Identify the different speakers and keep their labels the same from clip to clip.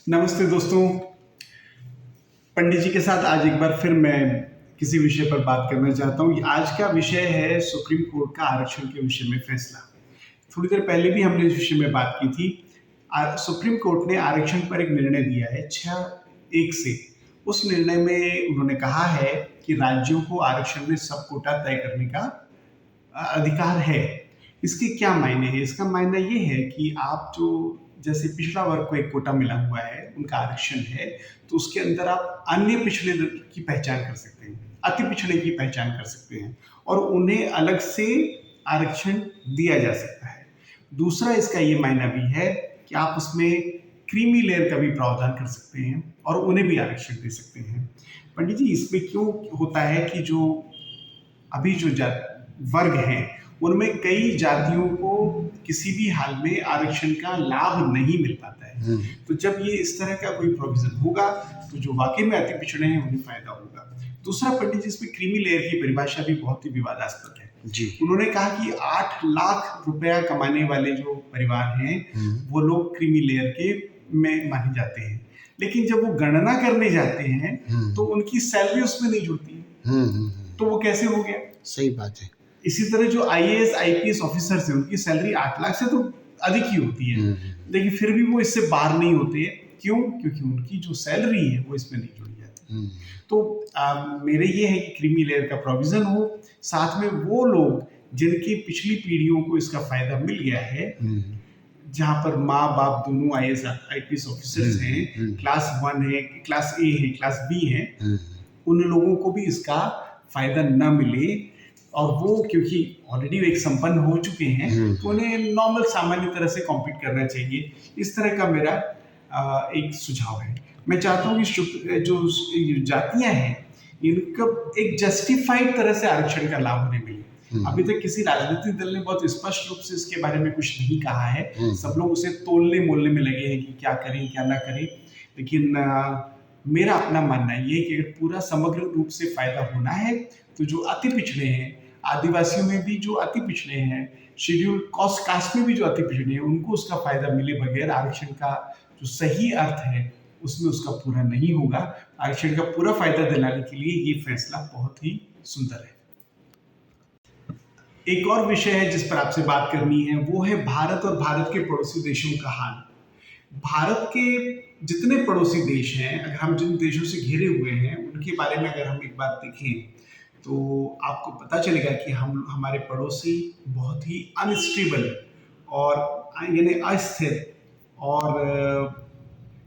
Speaker 1: नमस्ते दोस्तों। पंडित जी के साथ आज एक बार फिर मैं किसी विषय पर बात करना चाहता हूँ। आज का विषय है सुप्रीम कोर्ट का आरक्षण के विषय में फैसला। थोड़ी देर पहले भी हमने इस विषय में बात की थी। सुप्रीम कोर्ट ने आरक्षण पर एक निर्णय दिया है 6-1 से। उस निर्णय में उन्होंने कहा है कि राज्यों को आरक्षण में सब कोटा तय करने का अधिकार है। इसके क्या मायने हैं? इसका मायना ये है कि आप जो जैसे पिछड़ा वर्ग को एक कोटा मिला हुआ है, उनका आरक्षण है, तो उसके अंदर आप अन्य पिछड़े की पहचान कर सकते हैं, अति पिछड़े की पहचान कर सकते हैं और उन्हें अलग से आरक्षण दिया जा सकता है। दूसरा इसका ये मायना भी है कि आप उसमें क्रीमी लेयर का भी प्रावधान कर सकते हैं और उन्हें भी आरक्षण दे सकते हैं। पंडित जी, इसमें क्यों होता है कि जो अभी जो वर्ग हैं उनमें कई जातियों को किसी भी हाल में आरक्षण का लाभ नहीं मिल पाता है। तो जब ये इस तरह का कोई प्रोविजन होगा तो जो वाकई में अति पिछड़े हैं उन्हें फायदा होगा। दूसरा पंडित जी, इसमें क्रीमी लेयर की परिभाषा भी बहुत ही विवादास्पद है
Speaker 2: जी।
Speaker 1: उन्होंने कहा कि 8 लाख रुपया कमाने वाले जो परिवार हैं वो लोग क्रीमी लेयर के में माने जाते हैं, लेकिन जब वो गणना करने जाते हैं तो उनकी सैलरी उसमें नहीं जुड़ती। तो वो कैसे हो गया?
Speaker 2: सही बात है।
Speaker 1: इसी तरह जो IAS IPS ऑफिसर्स हैं उनकी सैलरी 8 लाख से तो अधिक ही होती है, लेकिन फिर भी वो इससे बाहर नहीं होते। क्यों? क्योंकि उनकी जो सैलरी है वो इसमें नहीं जुड़ी जाती। तो मेरे ये है कि क्रीमी लेयर का प्रोविजन हो, साथ में वो लोग जिनकी पिछली पीढ़ियों को इसका फायदा मिल गया है, जहाँ पर माँ बाप दोनों IAS IPS ऑफिसर्स हैं, क्लास 1 है, क्लास A है, क्लास B है, उन लोगों को भी इसका फायदा न मिले और वो क्योंकि ऑलरेडी एक संपन्न हो चुके हैं तो उन्हें नॉर्मल सामान्य तरह से कॉम्पीट करना चाहिए। इस तरह का मेरा एक सुझाव है। मैं चाहता हूँ कि जो जातियां हैं इनका एक जस्टिफाइड तरह से आरक्षण का लाभ उन्हें मिले। अभी तक किसी राजनीतिक दल ने बहुत स्पष्ट रूप से इसके बारे में कुछ नहीं कहा है। सब लोग उसे तोलने मोलने में लगे हैं कि क्या करें क्या ना करें, लेकिन मेरा अपना मानना ये है कि अगर पूरा समग्र रूप से फायदा होना है तो जो अति पिछड़े हैं, आदिवासियों में भी जो अति पिछड़े हैं, शेड्यूल कास्ट में भी जो अति पिछड़े हैं, उनको उसका फायदा मिले बगैर आरक्षण का जो सही अर्थ है उसमें उसका पूरा नहीं होगा। आरक्षण का पूरा फायदा दिलाने के लिए ये फैसला बहुत ही सुंदर है। एक और विषय है जिस पर आपसे बात करनी है, वो है भारत और भारत के पड़ोसी देशों का हाल। भारत के जितने पड़ोसी देश हैं, अगर हम जिन देशों से घिरे हुए हैं उनके बारे में अगर हम एक बार देखें तो आपको पता चलेगा कि हमारे पड़ोसी बहुत ही अनस्टेबल और यानी अस्थिर और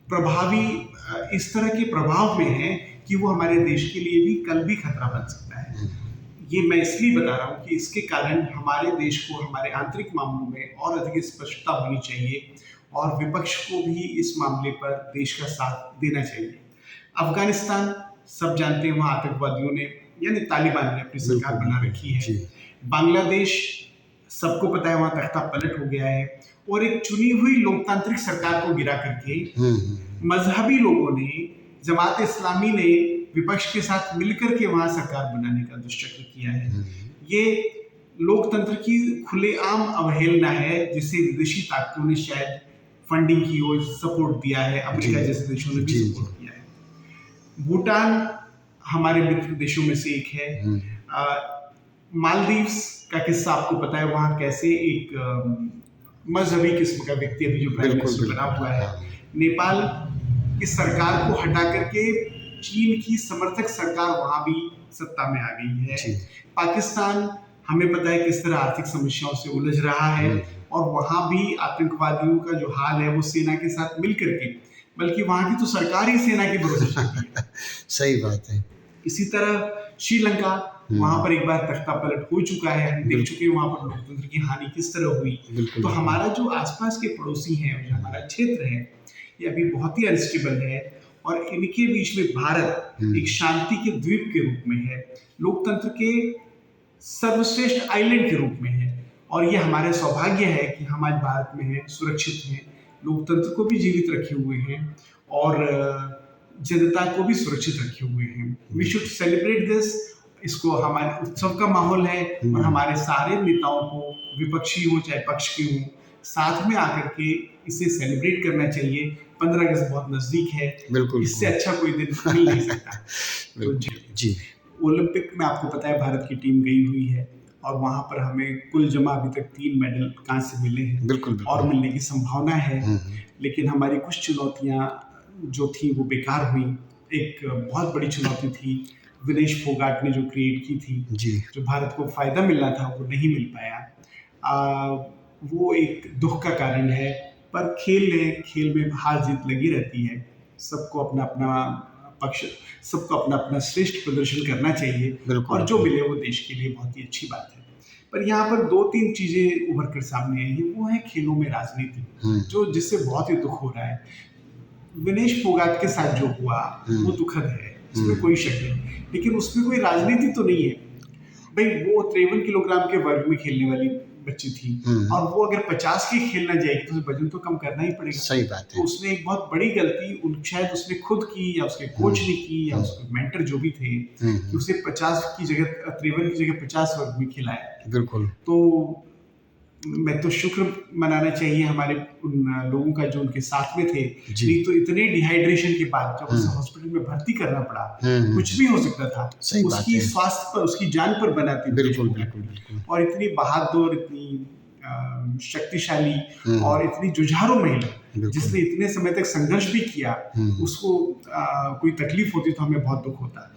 Speaker 1: प्रभावी इस तरह के प्रभाव में हैं कि वो हमारे देश के लिए भी कल भी खतरा बन सकता है। ये मैं इसलिए बता रहा हूँ कि इसके कारण हमारे देश को हमारे आंतरिक मामलों में और अधिक स्पष्टता होनी चाहिए और विपक्ष को भी इस मामले पर देश का साथ देना चाहिए। अफगानिस्तान सब जानते हैं, वहाँ आतंकवादियों ने यानी तालिबान ने अपनी सरकार बना रखी है। बांग्लादेश सबको पता है, वहाँ तख्ता पलट हो गया है और एक चुनी हुई लोकतांत्रिक सरकार को गिरा करके मजहबी लोगों ने, जमात इस्लामी ने विपक्ष के साथ मिलकर के वहाँ सरकार बनाने का दुष्चक्र किया है। ये लोकतंत्र की खुलेआम अवहेलना है जिसे विदेशी ताकतों ने शायद फंडिंग की ओर सपोर्ट दिया है। अमेरिका जैसे देशों ने भी सपोर्ट किया है। भूटान हमारे मित्र देशों में से एक है। मालदीव्स का किस्सा आपको पता है, वहाँ कैसे एक मजहबी किस्म का व्यक्ति अभी जो प्राइम मिनिस्टर बना हुआ है। नेपाल की सरकार को हटा करके चीन की समर्थक सरकार वहाँ भी सत्ता में आ गई है। पाकिस्तान हमें पता है किस तरह आर्थिक समस्याओं से उलझ रहा है और वहाँ भी आतंकवादियों का जो हाल है वो सेना के साथ मिल करके, बल्कि वहाँ की तो सरकार ही सेना के भरोसे चलती है।
Speaker 2: सही बात है।
Speaker 1: इसी तरह श्रीलंका, वहां पर एक बार तख्ता पलट हो चुका है, हम देख चुके हैं वहां पर लोकतंत्र की हानि किस तरह हुई। तो हमारा जो आसपास के पड़ोसी हैं, जो हमारा क्षेत्र है, ये अभी बहुत ही अनस्टेबल है और इनके बीच में भारत एक शांति के द्वीप के रूप में है, लोकतंत्र के सर्वश्रेष्ठ आइलैंड के रूप में है और ये हमारे सौभाग्य है कि हम आज भारत में हैं, सुरक्षित हैं, लोकतंत्र को भी जीवित रखे हुए हैं और जनता को भी सुरक्षित रखे हुए हैं। We should celebrate this. इसको हमारे उत्सव का माहौल है और हमारे सारे नेताओं को, विपक्षी हो चाहे पक्ष के हो, साथ में आकर के इसे सेलिब्रेट करना चाहिए। 15 अगस्त बहुत नज़दीक है,
Speaker 2: बिल्कुल
Speaker 1: इससे अच्छा कोई दिन मिल नहीं सकता। तो
Speaker 2: बिल्कुल जी
Speaker 1: ओलंपिक में आपको पता है भारत की टीम गई हुई है और वहाँ पर हमें कुल जमा अभी तक 3 मेडल कांस्य मिले हैं
Speaker 2: बिल्कुल
Speaker 1: और
Speaker 2: बिल्कुल।
Speaker 1: मिलने की संभावना है।
Speaker 2: हम्म,
Speaker 1: लेकिन हमारी कुछ चुनौतियाँ जो थी वो बेकार हुई। एक बहुत बड़ी चुनौती थी विनेश फोगाट ने जो क्रिएट की थी,
Speaker 2: जी
Speaker 1: जो भारत को फ़ायदा मिलना था वो नहीं मिल पाया। वो एक दुख का कारण है, पर खेल में हार जीत लगी रहती है। सबको अपना अपना पक्ष, सबको अपना अपना श्रेष्ठ प्रदर्शन करना चाहिए
Speaker 2: बिल्कुल
Speaker 1: और जो मिले वो देश के लिए बहुत ही अच्छी बात है। पर यहाँ पर 2-3 चीज़ें उभर कर सामने आई हैं, वो है खेलों में राजनीति, जो जिससे बहुत ही दुख हो रहा है। विनेश फोगाट के साथ जो हुआ वो दुखद है, इसमें कोई शक नहीं, लेकिन उसमें कोई राजनीति तो नहीं है। भाई वो 53 किलोग्राम के वर्ग में खेलने वाली बच्ची थी और वो अगर 50 के खेलना जाएगी तो उसे वजन तो कम करना ही पड़ेगा।
Speaker 2: सही बात
Speaker 1: तो
Speaker 2: है।
Speaker 1: उसने एक बहुत बड़ी गलती शायद उसने खुद की या उसके कोच ने की या उसके मेंटर जो भी थे कि उसे 50 की जगह 53 की जगह 50 वर्ग में खिलाया।
Speaker 2: बिल्कुल।
Speaker 1: तो मैं तो शुक्र मनाना चाहिए हमारे उन लोगों का जो उनके साथ में थे। नहीं तो इतने डिहाइड्रेशन के बाद जब उसे हॉस्पिटल में भर्ती करना पड़ा, कुछ भी हो सकता था।
Speaker 2: सही बात
Speaker 1: उसकी
Speaker 2: है।
Speaker 1: स्वास्थ्य पर, उसकी जान पर बनाती
Speaker 2: बिल्कुल बिल्कुल बिल्कुल।
Speaker 1: और इतनी बहादुर, इतनी शक्तिशाली और इतनी जुझारू महिला जिसने इतने समय तक संघर्ष भी किया, उसको कोई तकलीफ होती तो हमें बहुत दुख होता।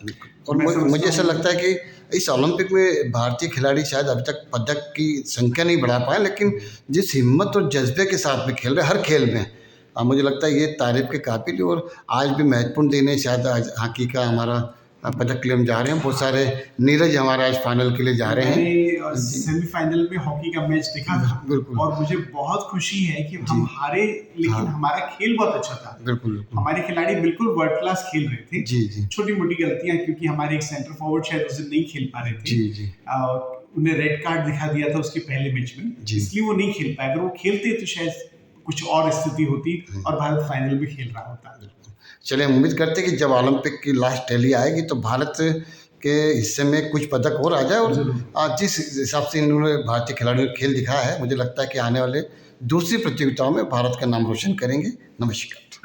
Speaker 2: और मुझे ऐसा लगता है कि इस ओलंपिक में भारतीय खिलाड़ी शायद अभी तक पदक की संख्या नहीं बढ़ा पाए, लेकिन जिस हिम्मत और जज्बे के साथ में खेल रहे हर खेल में, मुझे लगता है ये तारीफ के काबिल है। और आज भी महत्वपूर्ण दिन है, शायद आज हॉकी का हमारा पदक के लिए हम जा रहे हैं। बहुत सारे नीरज हमारा आज फाइनल के लिए जा रहे हैं।
Speaker 1: मैंने सेमीफाइनल में हॉकी का मैच देखा था
Speaker 2: बिल्कुल।
Speaker 1: और मुझे बहुत खुशी है कि हम हारे, लेकिन हमारा खेल बहुत अच्छा था।
Speaker 2: बिल्कुल
Speaker 1: हमारे खिलाड़ी बिल्कुल वर्ल्ड क्लास खेल रहे थे।
Speaker 2: जी जी।
Speaker 1: छोटी मोटी गलतियां, क्योंकि हमारे एक सेंटर फॉरवर्ड शायद उस दिन नहीं खेल पा रहे थे।
Speaker 2: जी जी।
Speaker 1: उन्हें रेड कार्ड दिखा दिया था उसके पहले मैच में, इसलिए वो नहीं खेल पाए। अगर वो खेलते तो शायद कुछ और स्थिति होती और भारत फाइनल में खेल रहा होता।
Speaker 2: चलिए, हम उम्मीद करते हैं कि जब ओलंपिक की लास्ट टैली आएगी तो भारत के हिस्से में कुछ पदक और आ जाए। और जिस हिसाब से इन्होंने भारतीय खिलाड़ियों ने खेल दिखाया है, मुझे लगता है कि आने वाले दूसरी प्रतियोगिताओं में भारत का नाम रोशन करेंगे। नमस्कार।